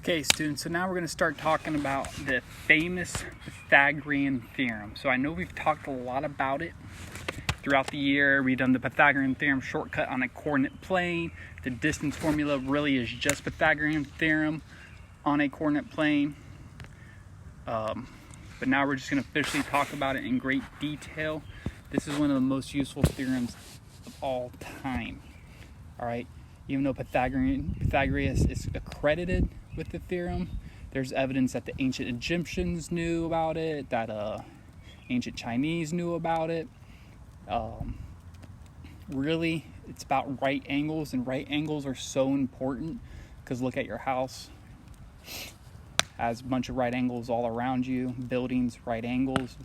Okay, students, so now we're going to start talking about the famous Pythagorean theorem. So I know we've talked a lot about it throughout the year. We've done the Pythagorean theorem shortcut on a coordinate plane. The distance formula really is just Pythagorean theorem on a coordinate plane. But now we're just going to officially talk about it in great detail. This is one of the most useful theorems of all time. All right, even though Pythagoras is accredited with the theorem, there's evidence that the ancient Egyptians knew about it, that ancient Chinese knew about it. Really, it's about right angles, and right angles are so important because look at your house. Has a bunch of right angles all around you. Buildings, right angles.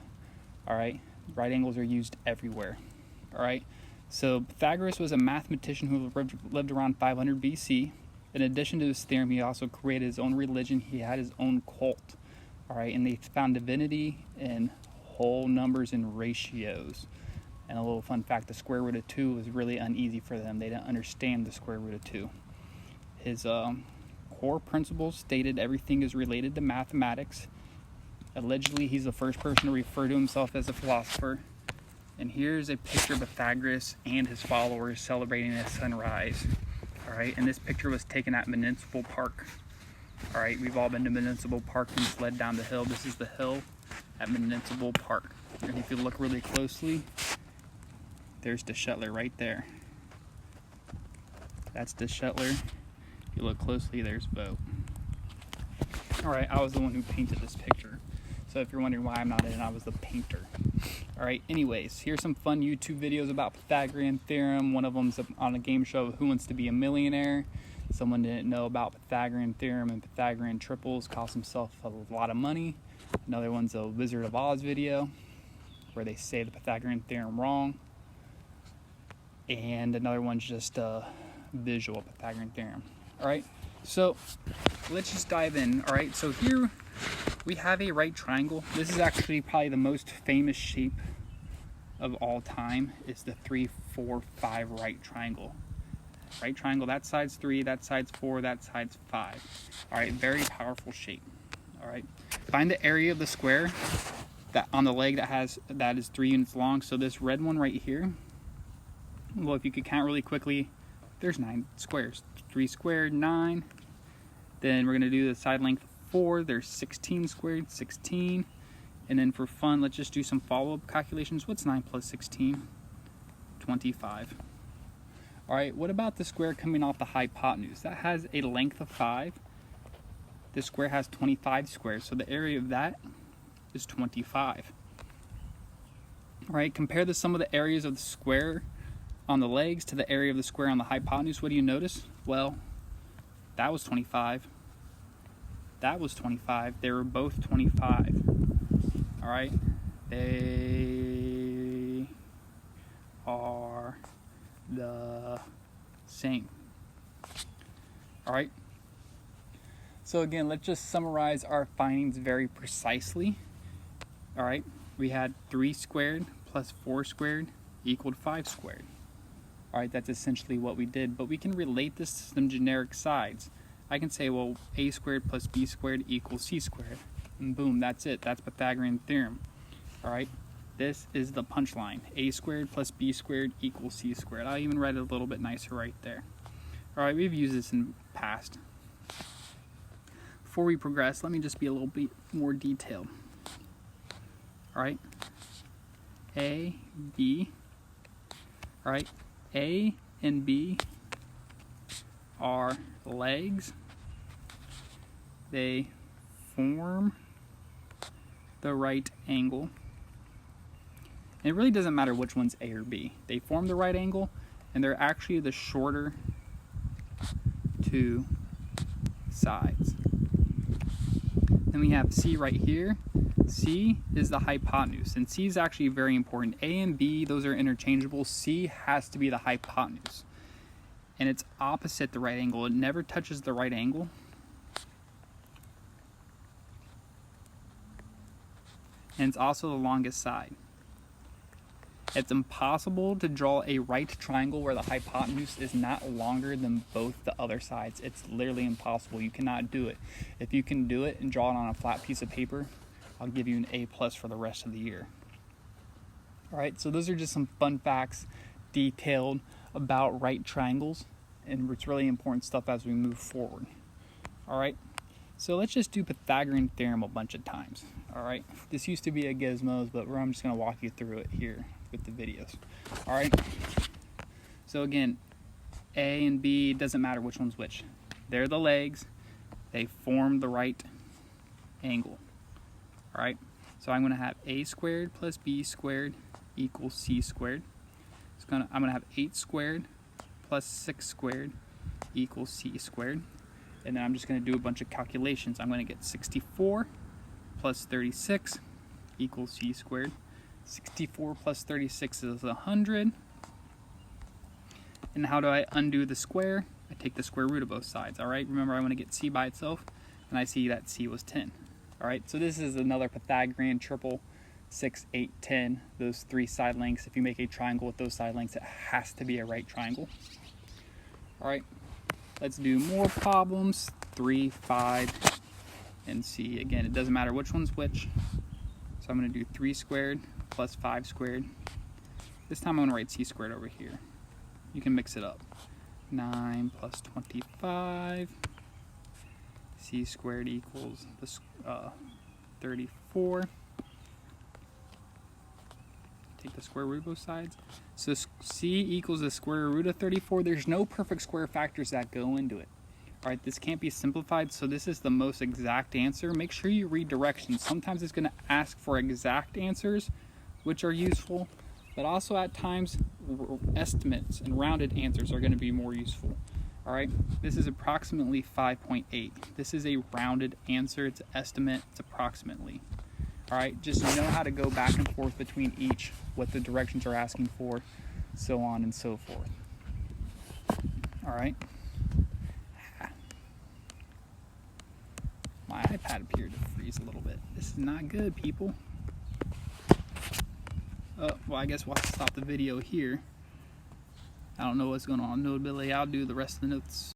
All right, right angles are used everywhere. All right, so Pythagoras was a mathematician who lived around 500 BC. In addition to his theorem, he also created his own religion. He had his own cult. All right, and they found divinity in whole numbers and ratios. And a little fun fact, the square root of 2 was really uneasy for them. They didn't understand the square root of 2. His core principles stated everything is related to mathematics. Allegedly, he's the first person to refer to himself as a philosopher. And here's a picture of Pythagoras and his followers celebrating a sunrise. All right, and this picture was taken at Municipal Park. All right, we've all been to Municipal Park and sled down the hill. This is the hill at Municipal Park. And if you look really closely, there's the Shetler right there. That's the Shetler. If you look closely, there's Bo. All right, I was the one who painted this picture. So if you're wondering why I'm not in it, I was the painter. All right, anyways, here's some fun YouTube videos about Pythagorean theorem. One of them's on a game show, Who Wants to Be a Millionaire? Someone didn't know about Pythagorean theorem and Pythagorean triples, cost himself a lot of money. Another one's a Wizard of Oz video where they say the Pythagorean theorem wrong. And another one's just a visual Pythagorean theorem. All right, so let's just dive in. All right, so here we have a right triangle. This is actually probably the most famous shape of all time. It's the 3, 4, 5 right triangle. Right triangle, that side's 3, that side's 4, that side's 5. All right, very powerful shape. All right, find the area of the square that on the leg that is 3 units long. So this red one right here, well, if you could count really quickly, there's 9 squares. 3 squared, 9. Then we're gonna do the side length 4, there's 16 squared, 16. And then for fun, let's just do some follow-up calculations. What's 9 plus 16? 25. All right, what about the square coming off the hypotenuse? That has a length of 5. This square has 25 squares, so the area of that is 25. All right, compare the sum of the areas of the square on the legs to the area of the square on the hypotenuse. What do you notice? Well, that was 25. That was 25. They were both 25. All right. They are the same. All right. So again, let's just summarize our findings very precisely. All right. We had 3 squared plus 4 squared equaled 5 squared. All right. That's essentially what we did, but we can relate this to some generic sides. I can say, well, a squared plus b squared equals c squared. And boom, that's it. That's Pythagorean theorem. All right, this is the punchline. A squared plus b squared equals c squared. I'll even write it a little bit nicer right there. All right, we've used this in the past. Before we progress, let me just be a little bit more detailed. All right, A, B. All right, A and B are legs. They form the right angle. And it really doesn't matter which one's A or B. They form the right angle, and they're actually the shorter 2 sides. Then we have C right here. C is the hypotenuse, and C is actually very important. A and B, those are interchangeable. C has to be the hypotenuse. And it's opposite the right angle. It never touches the right angle. And it's also the longest side. It's impossible to draw a right triangle where the hypotenuse is not longer than both the other sides. It's literally impossible. You cannot do it. If you can do it and draw it on a flat piece of paper, I'll give you an A+ for the rest of the year. All right, so those are just some fun facts detailed about right triangles, and it's really important stuff as we move forward. All right, so let's just do Pythagorean theorem a bunch of times. All right, this used to be a gizmos, but I'm just going to walk you through it here with the videos. All right, so again, A and B, it doesn't matter which one's which. They're the legs. They form the right angle. All right, so I'm going to have A squared plus B squared equals C squared. I'm going to have 8 squared plus 6 squared equals C squared. And then I'm just going to do a bunch of calculations. I'm going to get 64 plus 36 equals C squared. 64 plus 36 is 100. And how do I undo the square? I take the square root of both sides. All right, remember I want to get C by itself, and I see that C was 10. All right, so this is another Pythagorean triple, 6, 8, 10, those 3 side lengths. If you make a triangle with those side lengths, it has to be a right triangle. All right, let's do more problems. 3, 5, and C. Again, it doesn't matter which one's which. So I'm going to do 3 squared plus 5 squared. This time I'm going to write C squared over here. You can mix it up. 9 plus 25. C squared equals 34. Take the square root of both sides. So C equals the square root of 34. There's no perfect square factors that go into it. All right, this can't be simplified, so this is the most exact answer. Make sure you read directions. Sometimes it's going to ask for exact answers, which are useful, but also at times estimates and rounded answers are going to be more useful. All right, this is approximately 5.8. This is a rounded answer. It's an estimate. It's approximately. All right, just know how to go back and forth between each, what the directions are asking for, so on and so forth. All right. My iPad appeared to freeze a little bit. This is not good, people. Well, I guess we'll have to stop the video here. I don't know what's going on. Notability, I'll do the rest of the notes.